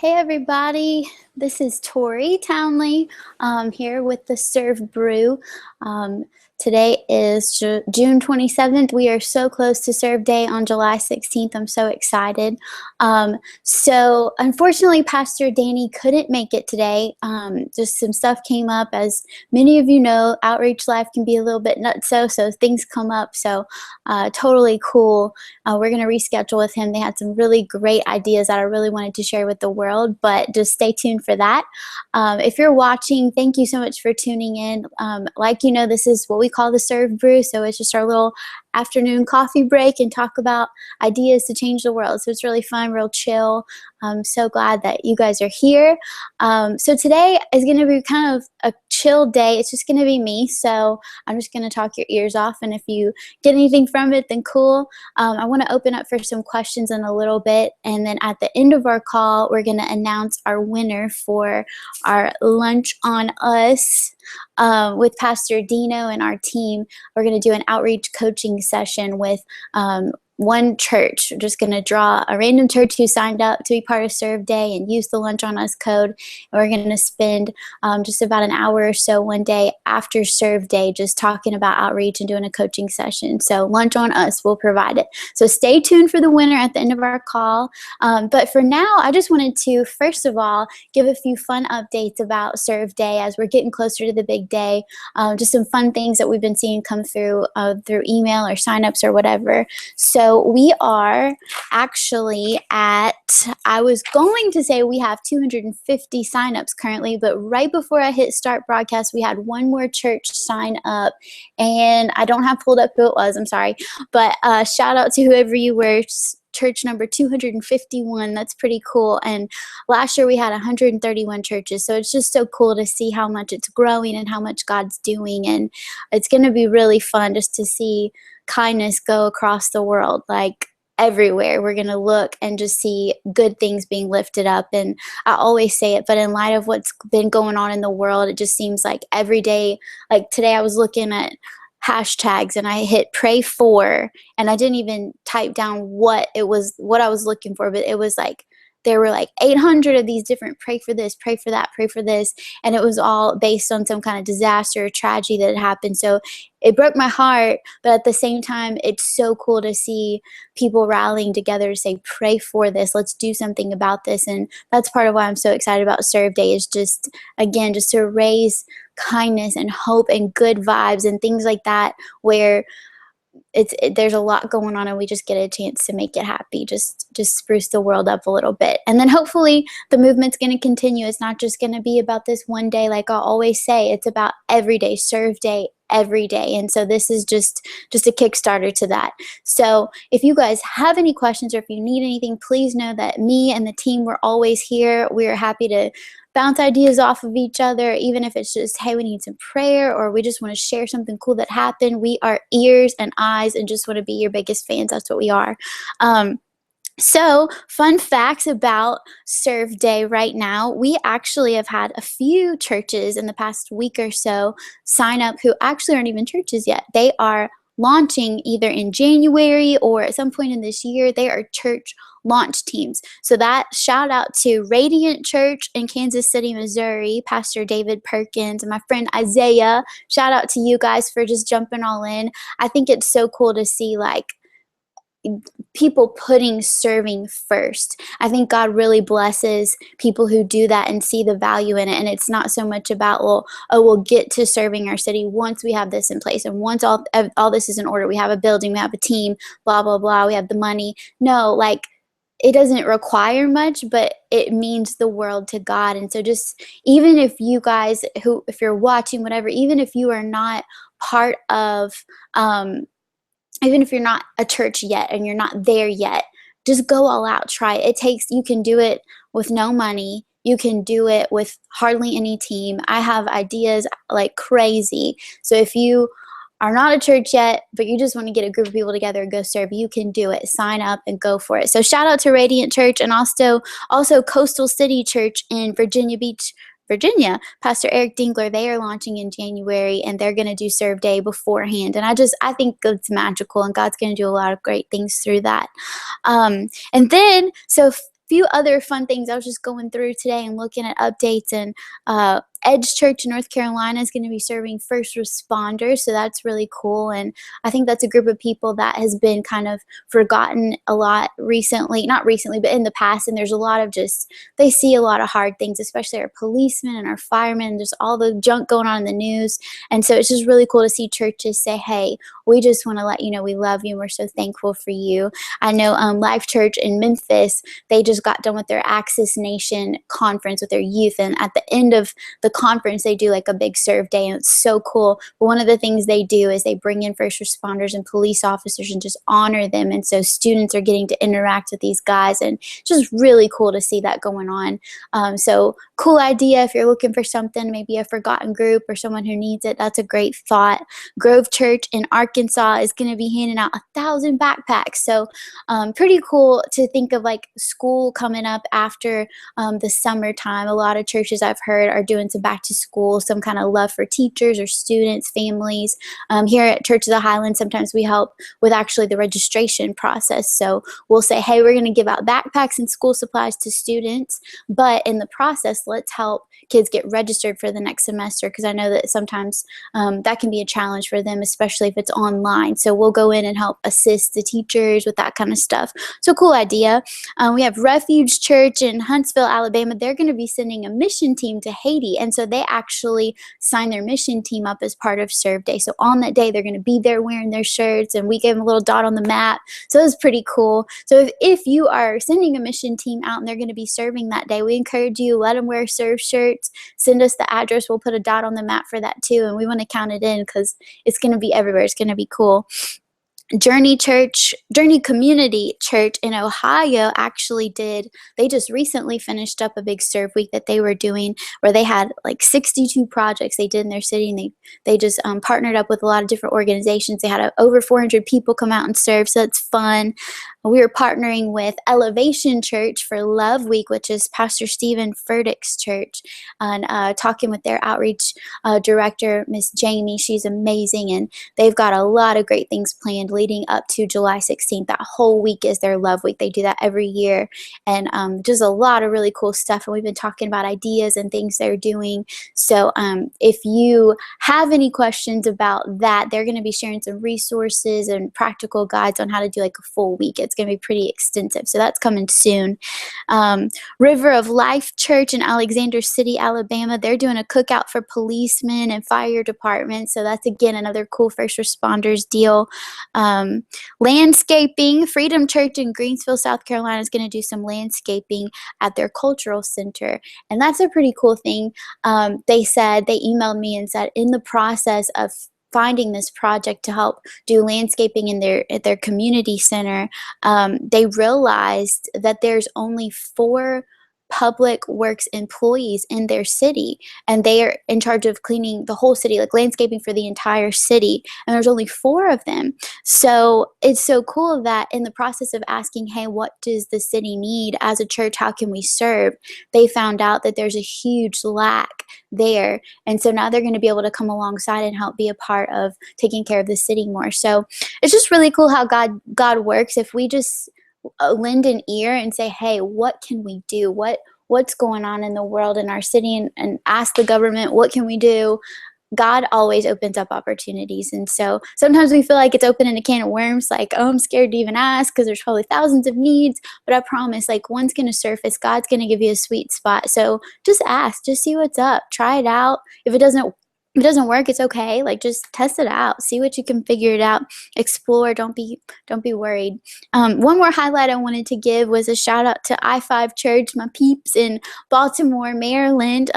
Hey everybody, this is Tori Townley here with the Serve Brew. Today is June 27th. We are so close to Serve Day on July 16th. I'm so excited. So unfortunately, Pastor Danny couldn't make it today. Just some stuff came up. As many of you know, outreach life can be a little bit nutso, so things come up. So totally cool. We're going to reschedule with him. They had some really great ideas that I really wanted to share with the world, but just stay tuned for that. If you're watching, thank you so much for tuning in. Like you know, this is what we call the Serve Brew, so it's just our little afternoon coffee break and talk about ideas to change the world. So it's really fun, real chill. I'm so glad that you guys are here. So today is going to be kind of a chill day. It's just going to be me, so I'm just going to talk your ears off, and if you get anything from it, then cool. I want to open up for some questions in a little bit, and then at the end of our call, we're going to announce our winner for our Lunch on Us with Pastor Dino and our team. We're going to do an outreach coaching session with one church. We're just going to draw a random church who signed up to be part of Serve Day and use the Lunch on Us code. And we're going to spend just about an hour or so one day after Serve Day just talking about outreach and doing a coaching session. So Lunch on Us will provide it. So stay tuned for the winner at the end of our call. But for now, I just wanted to, first of all, give a few fun updates about Serve Day as we're getting closer to the big day. Just some fun things that we've been seeing come through email or signups or whatever. So we are actually at, I was going to say we have 250 signups currently, but right before I hit start broadcast, we had one more church sign up, and I don't have pulled up who it was, I'm sorry, but shout out to whoever you were. Church number 251. That's pretty cool. And last year we had 131 churches. So it's just so cool to see how much it's growing and how much God's doing. And it's going to be really fun just to see kindness go across the world, like everywhere. We're going to look and just see good things being lifted up. And I always say it, but in light of what's been going on in the world, it just seems like every day, like today I was looking at hashtags and I hit pray for, and I didn't even type down what I was looking for, but it was like there were like 800 of these different pray for this, pray for that, pray for this, and it was all based on some kind of disaster or tragedy that had happened. So it broke my heart, but at the same time, it's so cool to see people rallying together to say, pray for this, let's do something about this. And that's part of why I'm so excited about Serve Day, is just, again, just to raise kindness and hope and good vibes and things like that, where there's a lot going on and we just get a chance to make it happy, just spruce the world up a little bit. And then hopefully the movement's going to continue. It's not just going to be about this one day. Like I always say, it's about every day, Serve Day, every day. And so this is just a Kickstarter to that. So if you guys have any questions or if you need anything, please know that me and the team, we're always here. We're happy to bounce ideas off of each other, even if it's just, hey, we need some prayer, or we just want to share something cool that happened. We are ears and eyes and just want to be your biggest fans. That's what we are. So fun facts about Serve Day right now. We actually have had a few churches in the past week or so sign up who actually aren't even churches yet. They are launching either in January or at some point in this year. They are church launch teams. So that shout out to Radiant Church in Kansas City, Missouri, Pastor David Perkins and my friend Isaiah. Shout out to you guys for just jumping all in. I think it's so cool to see like people putting serving first. I think God really blesses people who do that and see the value in it. And it's not so much about, well, we'll get to serving our city once we have this in place. And once all this is in order, we have a building, we have a team, blah, blah, blah, we have the money. No, like it doesn't require much, but it means the world to God. And so just, even if you guys if you're watching, whatever, even if you are not part of, even if you're not a church yet and you're not there yet, just go all out, try it. You can do it with no money. You can do it with hardly any team. I have ideas like crazy. So if you are not a church yet, but you just want to get a group of people together and go serve, you can do it. Sign up and go for it. So shout out to Radiant Church and also Coastal City Church in Virginia Beach, Virginia. Pastor Eric Dingler, they are launching in January and they're going to do Serve Day beforehand. And I think it's magical and God's going to do a lot of great things through that. And then, so few other fun things. I was just going through today and looking at updates, and Edge Church in North Carolina is going to be serving first responders, so that's really cool. And I think that's a group of people that has been kind of forgotten a lot recently, not recently, but in the past. And there's a lot of just, they see a lot of hard things, especially our policemen and our firemen, and just all the junk going on in the news. And so it's just really cool to see churches say, hey, we just want to let you know we love you and we're so thankful for you. I know Life Church in Memphis, they just got done with their Access Nation conference with their youth, and at the end of the conference they do like a big serve day, and it's so cool. But one of the things they do is they bring in first responders and police officers and just honor them, and so students are getting to interact with these guys, and just really cool to see that going on. So cool idea. If you're looking for something, maybe a forgotten group or someone who needs it, that's a great thought. Grove Church in Arkansas is going to be handing out 1,000 backpacks, so pretty cool to think of like school coming up after the summertime. A lot of churches I've heard are doing some back to school, some kind of love for teachers or students, families. Here at Church of the Highlands, sometimes we help with actually the registration process. So we'll say, hey, we're going to give out backpacks and school supplies to students, but in the process, let's help kids get registered for the next semester, because I know that sometimes that can be a challenge for them, especially if it's online. So we'll go in and help assist the teachers with that kind of stuff. So cool idea. We have Refuge Church in Huntsville, Alabama. They're going to be sending a mission team to Haiti, and so they actually sign their mission team up as part of Serve Day. So on that day, they're going to be there wearing their shirts, and we gave them a little dot on the map. So it was pretty cool. So if you are sending a mission team out and they're going to be serving that day, we encourage you, let them wear Serve shirts. Send us the address. We'll put a dot on the map for that too, and we want to count it in because it's going to be everywhere. It's going to be cool. Journey Community Church in Ohio they just recently finished up a big serve week that they were doing, where they had like 62 projects they did in their city, and they just partnered up with a lot of different organizations. They had over 400 people come out and serve, so that's fun. We were partnering with Elevation Church for Love Week, which is Pastor Stephen Furtick's church, and talking with their outreach director, Miss Jamie. She's amazing, and they've got a lot of great things planned leading up to July 16th. That whole week is their Love Week. They do that every year, and just a lot of really cool stuff. And we've been talking about ideas and things they're doing. So if you have any questions about that, they're going to be sharing some resources and practical guides on how to do like a full week. It's going to be pretty extensive. So that's coming soon. River of Life Church in Alexander City, Alabama, they're doing a cookout for policemen and fire departments. So that's, again, another cool first responders deal. Landscaping, Freedom Church in Greensville, South Carolina is going to do some landscaping at their cultural center. And that's a pretty cool thing. They emailed me and said, in the process of finding this project to help do landscaping at their community center, they realized that there's only 4 public works employees in their city, and they are in charge of cleaning the whole city, like landscaping for the entire city, and there's only 4 of them. So it's so cool that in the process of asking, hey, what does the city need as a church, how can we serve, they found out that there's a huge lack there, and so now they're going to be able to come alongside and help be a part of taking care of the city more. So it's just really cool how God works. If we just lend an ear and say, hey, what can we do? What's going on in the world, in our city, and ask the government, what can we do? God always opens up opportunities. And so sometimes we feel like it's opening a can of worms, like, oh, I'm scared to even ask because there's probably thousands of needs. But I promise, like, one's going to surface. God's going to give you a sweet spot. So just ask, just see what's up, try it out. If it doesn't work, it's okay. Like, just test it out, see what you can figure it out, explore. Don't be worried. One more highlight I wanted to give was a shout out to I-5 Church, my peeps in Baltimore, Maryland.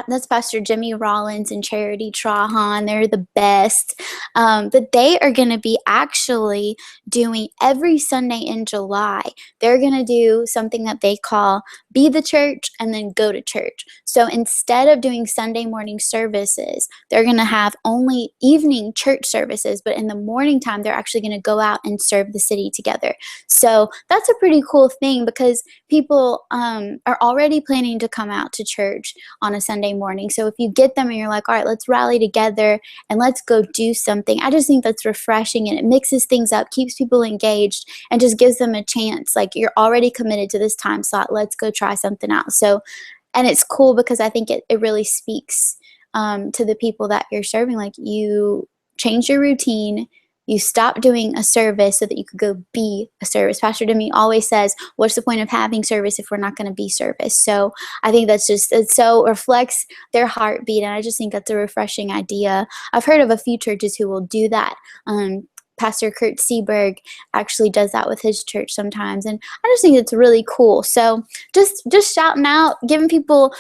That's Pastor Jimmy Rollins and Charity Trahan. They're the best. But they are going to be actually doing every Sunday in July. They're going to do something that they call Be the Church and then Go to Church. So instead of doing Sunday morning services, they're going to have only evening church services. But in the morning time, they're actually going to go out and serve the city together. So that's a pretty cool thing, because people are already planning to come out to church on a Sunday morning. So if you get them and you're like, all right, let's rally together and let's go do something, I just think that's refreshing, and it mixes things up, keeps people engaged, and just gives them a chance. Like, you're already committed to this time slot. Let's go try something out. So, and it's cool because I think it really speaks to the people that you're serving. Like, you change your routine, you stop doing a service so that you could go be a service. Pastor Demi always says, what's the point of having service if we're not going to be service? So I think that's just, it so reflects their heartbeat, and I just think that's a refreshing idea. I've heard of a few churches who will do that. Pastor Kurt Seberg actually does that with his church sometimes, and I just think it's really cool. So just shouting out, giving people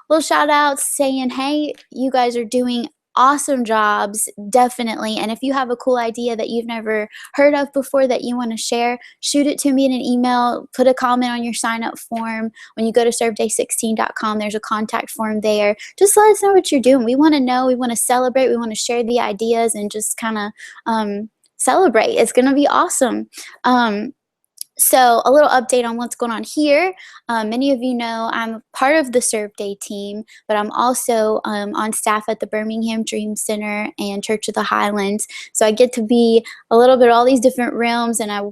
little shout outs, saying, hey, you guys are doing awesome jobs, definitely. And if you have a cool idea that you've never heard of before that you want to share, shoot it to me in an email, put a comment on your sign up form. When you go to serveday16.com, there's a contact form there. Just let us know what you're doing. We want to know, we want to celebrate, we want to share the ideas and just kind of celebrate. It's going to be awesome. So a little update on what's going on here. Many of you know I'm part of the Serve Day team, but I'm also on staff at the Birmingham Dream Center and Church of the Highlands. So I get to be a little bit all these different realms, and I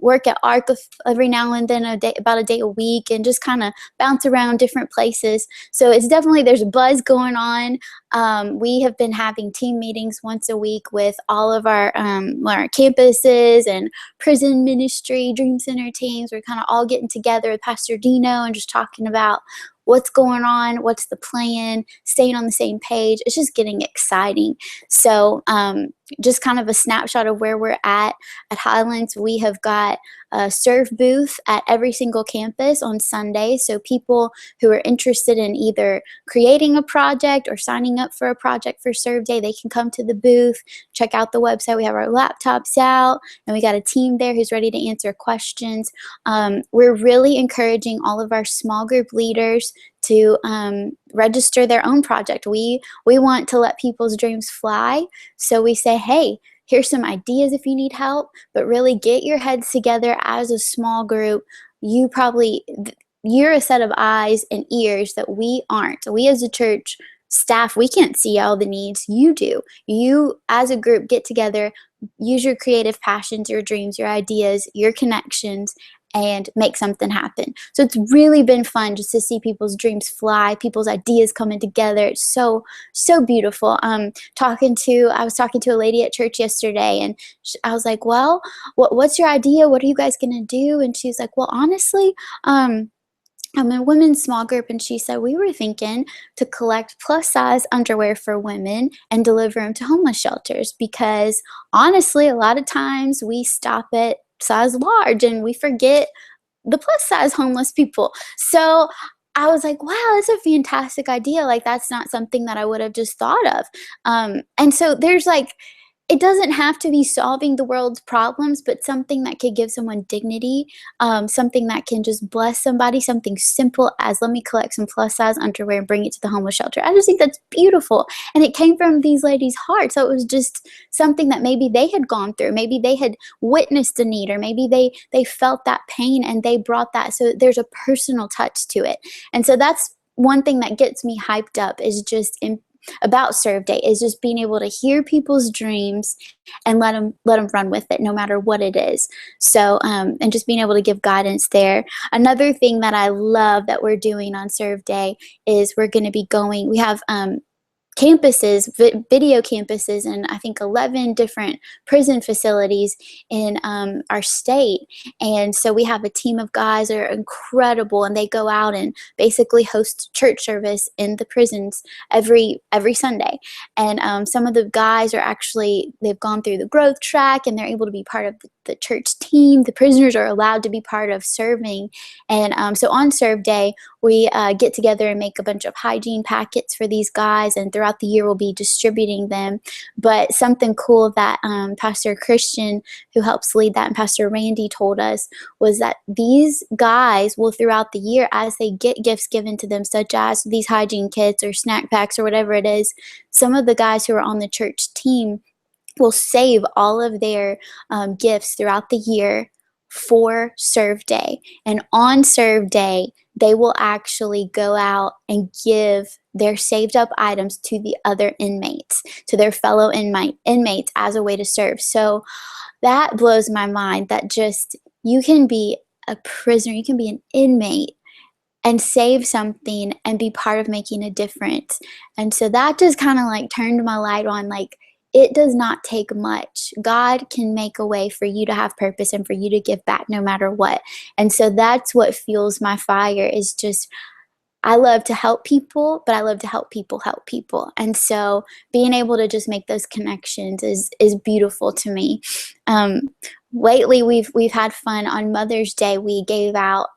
work at ARC every now and then, about a day a week, and just kind of bounce around different places. So it's definitely, there's a buzz going on. We have been having team meetings once a week with all of our campuses and prison ministry, Dream Center teams. We're kind of all getting together with Pastor Dino and just talking about what's going on, what's the plan, staying on the same page. It's just getting exciting. So just kind of a snapshot of where we're at Highlands. We have got a serve booth at every single campus on Sunday. So people who are interested in either creating a project or signing up for a project for Serve Day, they can come to the booth, check out the website. We have our laptops out, and we got a team there who's ready to answer questions. We're really encouraging all of our small group leaders to register their own project. We want to let people's dreams fly. So we say, hey, here's some ideas if you need help, but really get your heads together as a small group. You're a set of eyes and ears that we aren't. We as a church staff, we can't see all the needs. You do. You as a group get together, use your creative passions, your dreams, your ideas, your connections, and make something happen. So it's really been fun just to see people's dreams fly, people's ideas coming together. It's so beautiful. I was talking to a lady at church yesterday, and I was like, well, what's your idea? What are you guys gonna do? And she's like, well, honestly, I'm in a women's small group, and she said, we were thinking to collect plus size underwear for women and deliver them to homeless shelters, because honestly, a lot of times we stop at size large and we forget the plus size homeless people. So I was like, wow, that's a fantastic idea. Like, that's not something that I would have just thought of. And so there's like, it doesn't have to be solving the world's problems, but something that could give someone dignity, something that can just bless somebody, something simple as, let me collect some plus size underwear and bring it to the homeless shelter. I just think that's beautiful. And it came from these ladies' hearts. So it was just something that maybe they had gone through, maybe they had witnessed a need, or maybe they felt that pain and they brought that. So there's a personal touch to it. And so that's one thing that gets me hyped up, is just about Serve Day, is just being able to hear people's dreams and let them run with it, no matter what it is. So, and just being able to give guidance there. Another thing that I love that we're doing on Serve Day is we have campuses, video campuses, in I think 11 different prison facilities in our state. And so we have a team of guys that are incredible, and they go out and basically host church service in the prisons every Sunday. And some of the guys are actually, they've gone through the growth track, and they're able to be part of the church team. The prisoners are allowed to be part of serving. And so on Serve Day, we get together and make a bunch of hygiene packets for these guys, and throughout the year we'll be distributing them. But something cool that Pastor Christian, who helps lead that, and Pastor Randy told us, was that these guys will, throughout the year, as they get gifts given to them, such as these hygiene kits or snack packs or whatever it is, some of the guys who are on the church team will save all of their gifts throughout the year for Serve Day. And on Serve Day, they will actually go out and give their saved up items to the other inmates, to their fellow inmates as a way to serve. So that blows my mind that just you can be a prisoner, you can be an inmate and save something and be part of making a difference. And so that just kind of like turned my light on, like, it does not take much. God can make a way for you to have purpose and for you to give back no matter what. And so that's what fuels my fire, is just I love to help people, but I love to help people help people. And so being able to just make those connections is beautiful to me. Um, Lately, we've had fun. On Mother's Day, we gave out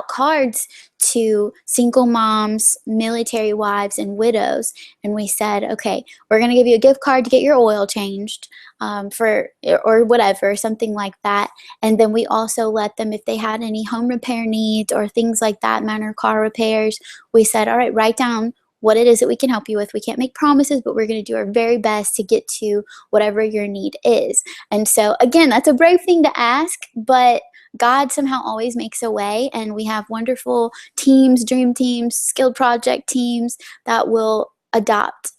cards to single moms, military wives, and widows. And we said, okay, we're going to give you a gift card to get your oil changed, or whatever, something like that. And then we also let them, if they had any home repair needs or things like that, minor car repairs, we said, all right, write down what it is that we can help you with. We can't make promises, but we're going to do our very best to get to whatever your need is. And so, again, that's a brave thing to ask, but God somehow always makes a way, and we have wonderful teams, dream teams, skilled project teams that will adopt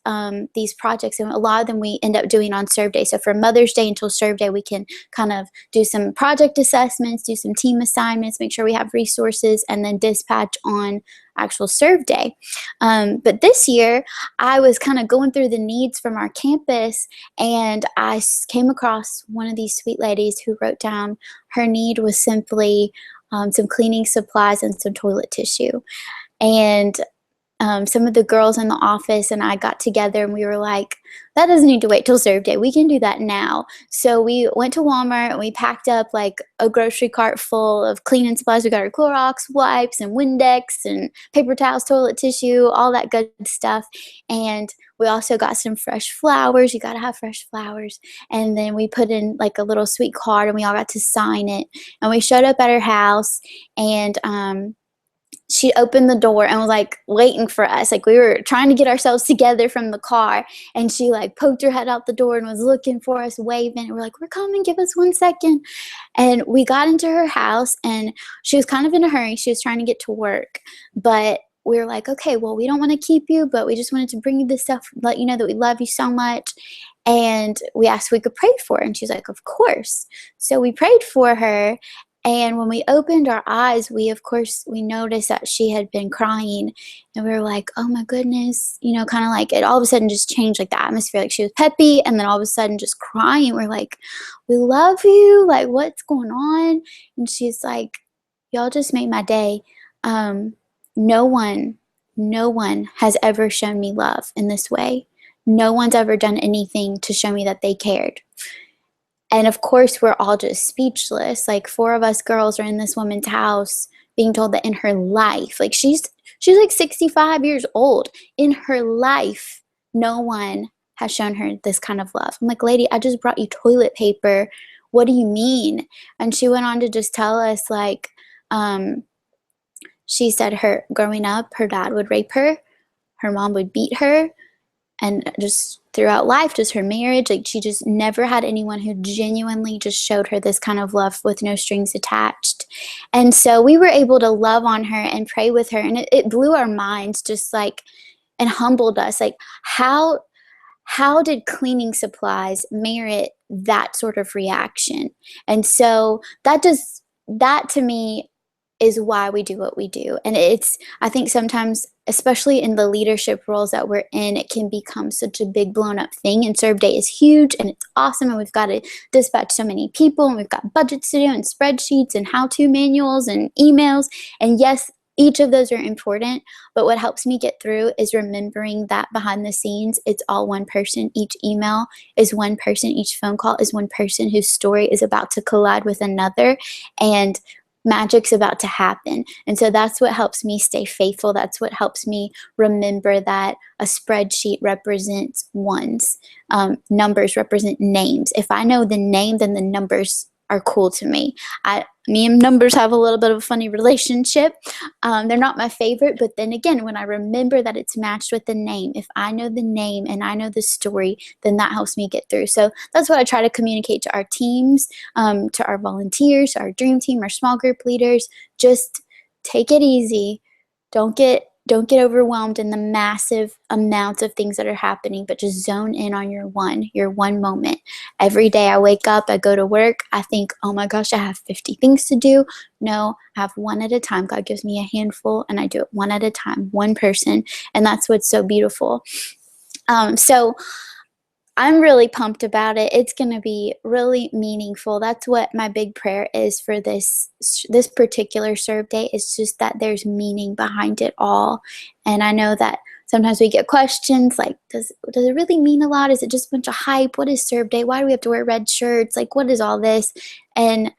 these projects, and a lot of them we end up doing on Serve Day. So from Mother's Day until Serve Day, we can kind of do some project assessments, do some team assignments, make sure we have resources, and then dispatch on actual Serve Day. But this year, I was kind of going through the needs from our campus, and I came across one of these sweet ladies who wrote down her need was simply some cleaning supplies and some toilet tissue. And some of the girls in the office and I got together and we were like, that doesn't need to wait till Serve Day. We can do that now. So we went to Walmart and we packed up like a grocery cart full of cleaning supplies. We got our Clorox wipes and Windex and paper towels, toilet tissue, all that good stuff. And we also got some fresh flowers. You got to have fresh flowers. And then we put in like a little sweet card and we all got to sign it. And we showed up at her house, and she opened the door and was like waiting for us. Like we were trying to get ourselves together from the car, and she like poked her head out the door and was looking for us, waving. And we're like, we're coming, give us 1 second. And we got into her house, and she was kind of in a hurry. She was trying to get to work, but we were like, okay, well, we don't want to keep you, but we just wanted to bring you this stuff, let you know that we love you so much. And we asked if we could pray for her. And she's like, of course. So we prayed for her. And when we opened our eyes, we noticed that she had been crying, and we were like, oh my goodness, kind of like it all of a sudden just changed, like the atmosphere, like she was peppy and then all of a sudden just crying. We're like, we love you. Like, what's going on? And she's like, y'all just made my day. No one has ever shown me love in this way. No one's ever done anything to show me that they cared. And of course, we're all just speechless. Like 4 of us girls are in this woman's house being told that in her life, like she's like 65 years old. In her life, no one has shown her this kind of love. I'm like, lady, I just brought you toilet paper. What do you mean? And she went on to just tell us, like, she said growing up, her dad would rape her, her mom would beat her, and just throughout life, just her marriage, like she just never had anyone who genuinely just showed her this kind of love with no strings attached. And so we were able to love on her and pray with her, and it blew our minds, just like, and humbled us. Like, how did cleaning supplies merit that sort of reaction? And so that to me is why we do what we do. And I think sometimes, especially in the leadership roles that we're in, it can become such a big blown up thing. And Serve Day is huge and it's awesome. And we've got to dispatch so many people, and we've got budgets to do and spreadsheets and how-to manuals and emails. And yes, each of those are important. But what helps me get through is remembering that behind the scenes, it's all one person. Each email is one person. Each phone call is one person whose story is about to collide with another. And magic's about to happen. And so that's what helps me stay faithful. That's what helps me remember that a spreadsheet represents ones. Numbers represent names. If I know the name, then the numbers are cool to me. Me and numbers have a little bit of a funny relationship. They're not my favorite, but then again, when I remember that it's matched with the name, if I know the name and I know the story, then that helps me get through. So that's what I try to communicate to our teams, to our volunteers, our dream team, our small group leaders. Just take it easy. Don't get Don't get overwhelmed in the massive amounts of things that are happening, but just zone in on your one moment. Every day I wake up, I go to work, I think, oh my gosh, I have 50 things to do. No, I have one at a time. God gives me a handful and I do it one at a time, one person. And that's what's so beautiful. So I'm really pumped about it. It's going to be really meaningful. That's what my big prayer is for this particular serve day. It's just that there's meaning behind it all. And I know that sometimes we get questions like, does it really mean a lot? Is it just a bunch of hype? What is serve day? Why do we have to wear red shirts? Like, what is all this? And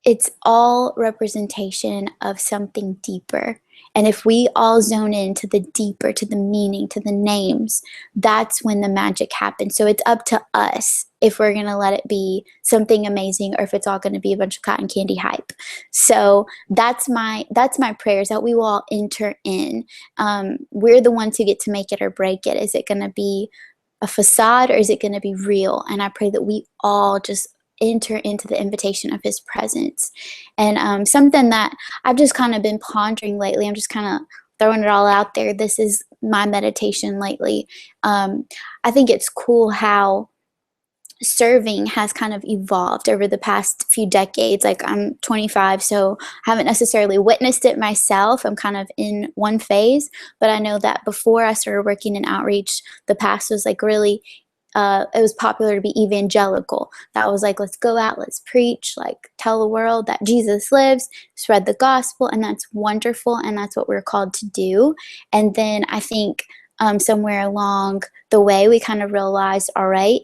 it's all representation of something deeper. And if we all zone into the deeper, to the meaning, to the names, that's when the magic happens. So it's up to us if we're going to let it be something amazing or if it's all going to be a bunch of cotton candy hype. So that's my prayer, is that we will all enter in. We're the ones who get to make it or break it. Is it going to be a facade or is it going to be real? And I pray that we all just enter into the invitation of his presence. And something that I've just kind of been pondering lately, I'm just kind of throwing it all out there. This is my meditation lately. I think it's cool how serving has kind of evolved over the past few decades. Like, I'm 25, so I haven't necessarily witnessed it myself. I'm kind of in one phase, but I know that before I started working in outreach, the past was like really it was popular to be evangelical. That was like, let's go out, let's preach, like tell the world that Jesus lives, spread the gospel, and that's wonderful, and that's what we're called to do. And then I think somewhere along the way, we kind of realized, all right,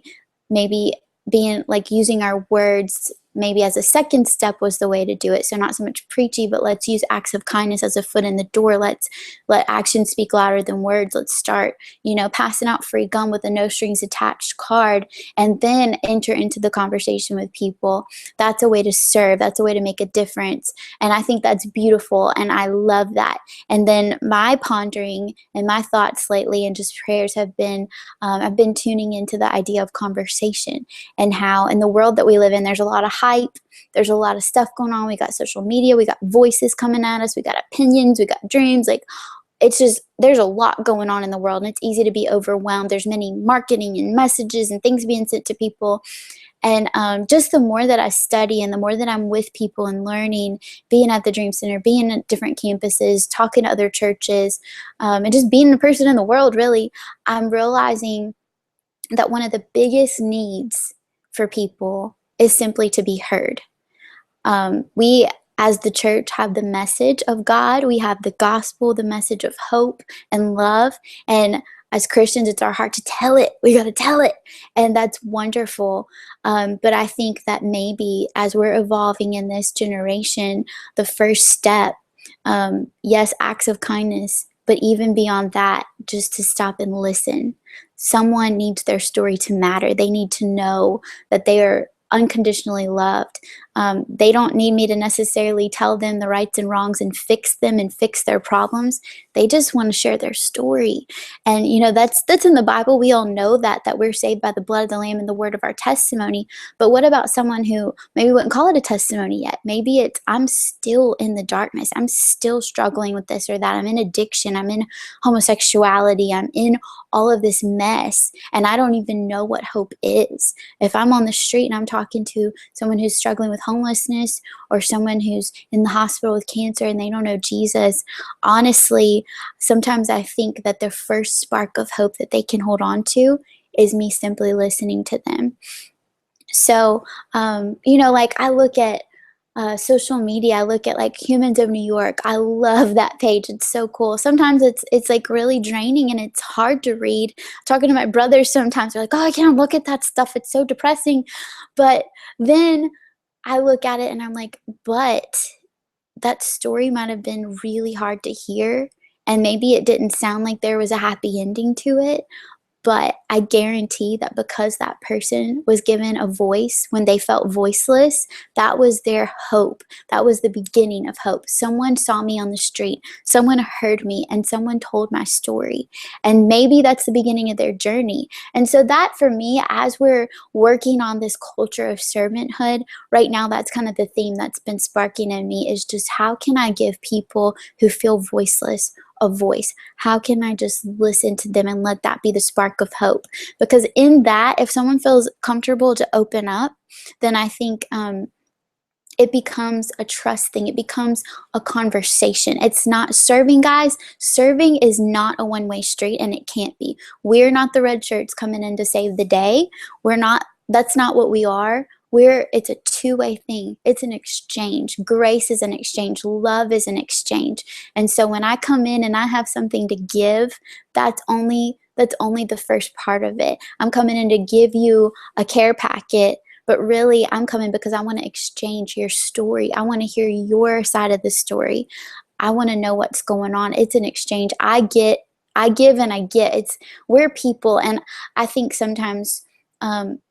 maybe being like using our words maybe as a second step was the way to do it. So not so much preachy, but let's use acts of kindness as a foot in the door. Let's let actions speak louder than words. Let's start, passing out free gum with a no strings attached card, and then enter into the conversation with people. That's a way to serve. That's a way to make a difference. And I think that's beautiful. And I love that. And then my pondering and my thoughts lately and just prayers have been, I've been tuning into the idea of conversation, and how in the world that we live in, there's a lot of hype. There's a lot of stuff going on. We got social media. We got voices coming at us. We got opinions. We got dreams. Like, it's just, there's a lot going on in the world, and it's easy to be overwhelmed. There's many marketing and messages and things being sent to people. And just the more that I study and the more that I'm with people and learning, being at the Dream Center, being at different campuses, talking to other churches, and just being a person in the world, really, I'm realizing that one of the biggest needs for people is simply to be heard. We, as the church, have the message of God. We have the gospel, the message of hope and love. And as Christians, it's our heart to tell it. We got to tell it. And that's wonderful. But I think that maybe as we're evolving in this generation, the first step, yes, acts of kindness, but even beyond that, just to stop and listen. Someone needs their story to matter. They need to know that they are unconditionally loved. They don't need me to necessarily tell them the rights and wrongs and fix them and fix their problems. They just want to share their story. And that's in the Bible. We all know that we're saved by the blood of the Lamb and the word of our testimony. But what about someone who maybe wouldn't call it a testimony yet? Maybe it's, I'm still in the darkness. I'm still struggling with this or that. I'm in addiction. I'm in homosexuality. I'm in all of this mess, and I don't even know what hope is. If I'm on the street and I'm talking to someone who's struggling with homelessness, or someone who's in the hospital with cancer and they don't know Jesus, honestly, sometimes I think that the first spark of hope that they can hold on to is me simply listening to them. So, like, I look at social media. I look at like Humans of New York. I love that page. It's so cool. Sometimes it's like really draining and it's hard to read. Talking to my brothers sometimes, they're like, oh, I can't look at that stuff. It's so depressing. But then I look at it and I'm like, but that story might have been really hard to hear. And maybe it didn't sound like there was a happy ending to it. But I guarantee that because that person was given a voice when they felt voiceless, that was their hope. That was the beginning of hope. Someone saw me on the street, someone heard me, and someone told my story. And maybe that's the beginning of their journey. And so that, for me, as we're working on this culture of servanthood, right now, that's kind of the theme that's been sparking in me, is just how can I give people who feel voiceless a voice? How can I just listen to them and let that be the spark of hope? Because in that, if someone feels comfortable to open up, then I think it becomes a trust thing. It becomes a conversation. It's not serving, guys. Serving is not a one-way street, and it can't be. We're not the red shirts coming in to save the day. We're not, that's not what we are. It's a two-way thing. It's an exchange. Grace is an exchange. Love is an exchange. And so when I come in and I have something to give, that's only the first part of it. I'm coming in to give you a care packet, but really, I'm coming because I want to exchange your story. I want to hear your side of the story. I want to know what's going on. It's an exchange. I give, and I get. We're people, and I think sometimes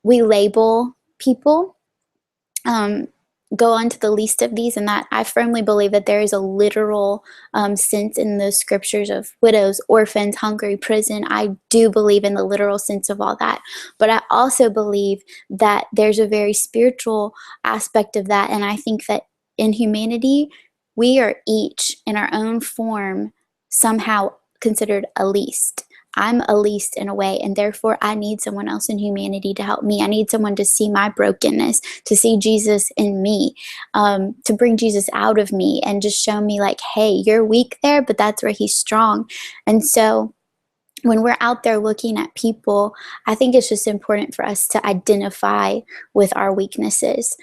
we label people. Go on to the least of these, and that I firmly believe that there is a literal sense in the scriptures of widows, orphans, hungry, prison. I do believe in the literal sense of all that, but I also believe that there's a very spiritual aspect of that, and I think that in humanity, we are each in our own form somehow considered a least. I'm a least in a way, and therefore I need someone else in humanity to help me. I need someone to see my brokenness, to see Jesus in me, to bring Jesus out of me and just show me like, hey, you're weak there, but that's where he's strong. And so when we're out there looking at people, I think it's just important for us to identify with our weaknesses.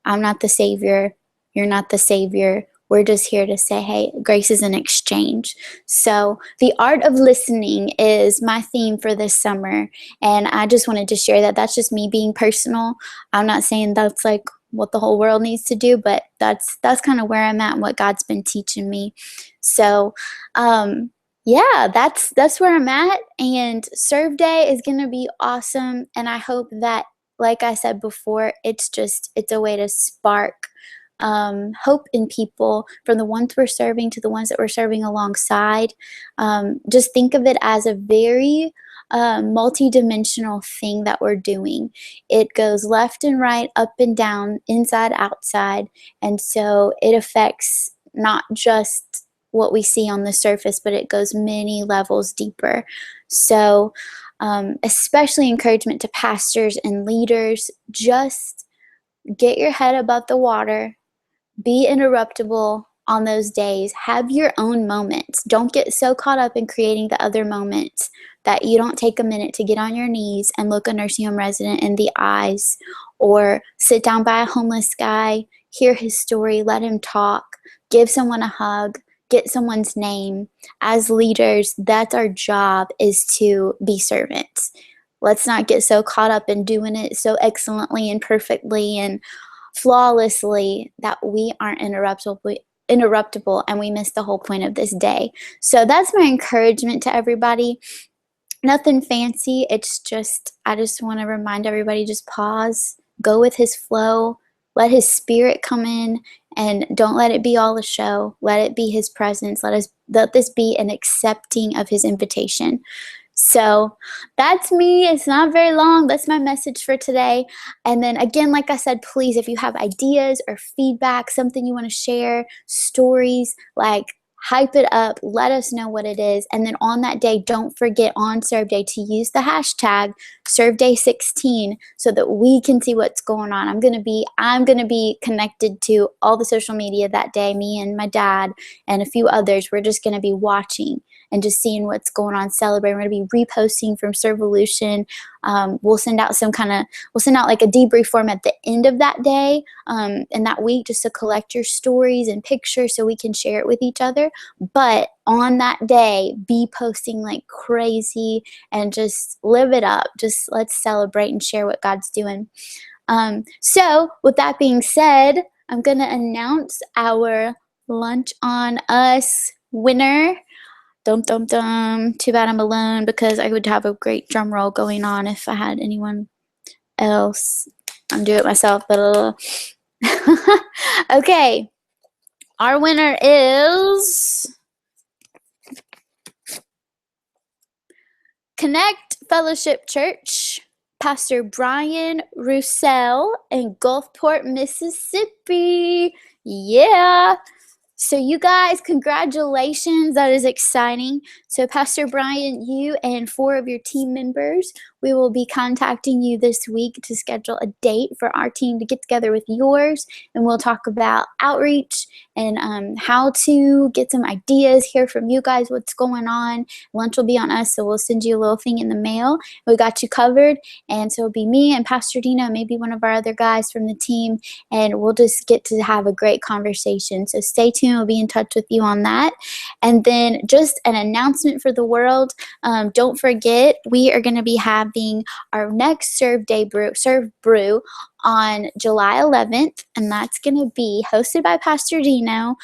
I'm not the savior. You're not the savior. We're just here to say, hey, grace is an exchange. So the art of listening is my theme for this summer. And I just wanted to share that. That's just me being personal. I'm not saying that's like what the whole world needs to do, but that's kind of where I'm at and what God's been teaching me. So, yeah, that's where I'm at. And Serve Day is going to be awesome. And I hope that, like I said before, it's a way to spark hope in people, from the ones we're serving to the ones that we're serving alongside. Just think of it as a very multi-dimensional thing that we're doing. It goes left and right, up and down, inside, outside. And so it affects not just what we see on the surface, but it goes many levels deeper. So especially encouragement to pastors and leaders, just get your head above the water. Be interruptible on those days. Have your own moments. Don't get so caught up in creating the other moments that you don't take a minute to get on your knees and look a nursing home resident in the eyes, or sit down by a homeless guy, hear his story, let him talk, give someone a hug, get someone's name. As leaders, that's our job, is to be servants. Let's not get so caught up in doing it so excellently and perfectly and flawlessly that we aren't interruptible and we miss the whole point of this day. So that's my encouragement to everybody. Nothing fancy. It's just, I just want to remind everybody, just pause, go with his flow, let his spirit come in, and don't let it be all a show. Let it be his presence. Let this be an accepting of his invitation. So that's me. It's not very long. That's my message for today. And then again, like I said, please, if you have ideas or feedback, something you want to share, stories, like, hype it up. Let us know what it is. And then on that day, don't forget on Serve Day to use the hashtag ServeDay16 so that we can see what's going on. I'm gonna be connected to all the social media that day. Me and my dad and a few others. We're just gonna be watching and just seeing what's going on, celebrating. We're gonna be reposting from Servolution. We'll send out like a debrief form at the end of that day and that week, just to collect your stories and pictures so we can share it with each other. But on that day, be posting like crazy and just live it up. Just let's celebrate and share what God's doing. So with that being said, I'm gonna announce our Lunch on Us winner. Dum dum dum. Too bad I'm alone, because I would have a great drum roll going on if I had anyone else. I'm doing it myself, but okay. Our winner is Connect Fellowship Church, Pastor Brian Roussel in Gulfport, Mississippi. Yeah. So you guys, congratulations. That is exciting. So Pastor Brian, you and 4 of your team members, we will be contacting you this week to schedule a date for our team to get together with yours. And we'll talk about outreach and how to get some ideas, hear from you guys what's going on. Lunch will be on us, so we'll send you a little thing in the mail. We got you covered. And so it'll be me and Pastor Dino, maybe one of our other guys from the team, and we'll just get to have a great conversation. So stay tuned. We'll be in touch with you on that. And then just an announcement for the world. Don't forget, we are going to be having our next Serve Brew on July 11th, and that's going to be hosted by Pastor Dino.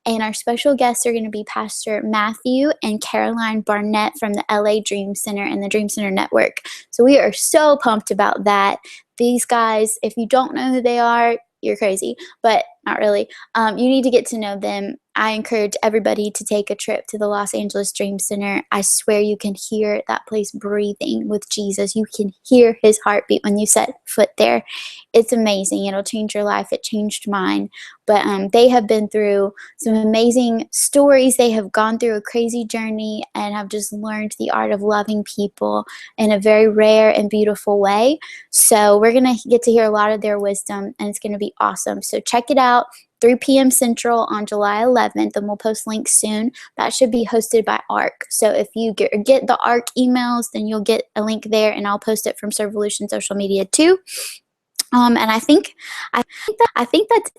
And our special guests are going to be Pastor Matthew and Caroline Barnett from the LA Dream Center and the Dream Center Network. So we are so pumped about that. These guys, if you don't know who they are, you're crazy, but not really. You need to get to know them. I encourage everybody to take a trip to the Los Angeles Dream Center. I swear you can hear that place breathing with Jesus. You can hear his heartbeat when you set foot there. It's amazing. It'll change your life. It changed mine. But they have been through some amazing stories. They have gone through a crazy journey and have just learned the art of loving people in a very rare and beautiful way. So we're going to get to hear a lot of their wisdom, and it's going to be awesome. So check it out, 3 p.m. Central on July 11th, and we'll post links soon. That should be hosted by ARC. So if you get the ARC emails, then you'll get a link there, and I'll post it from Servolution social media too. And I think that's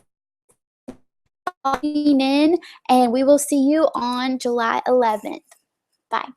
all in, and we will see you on July 11th. Bye.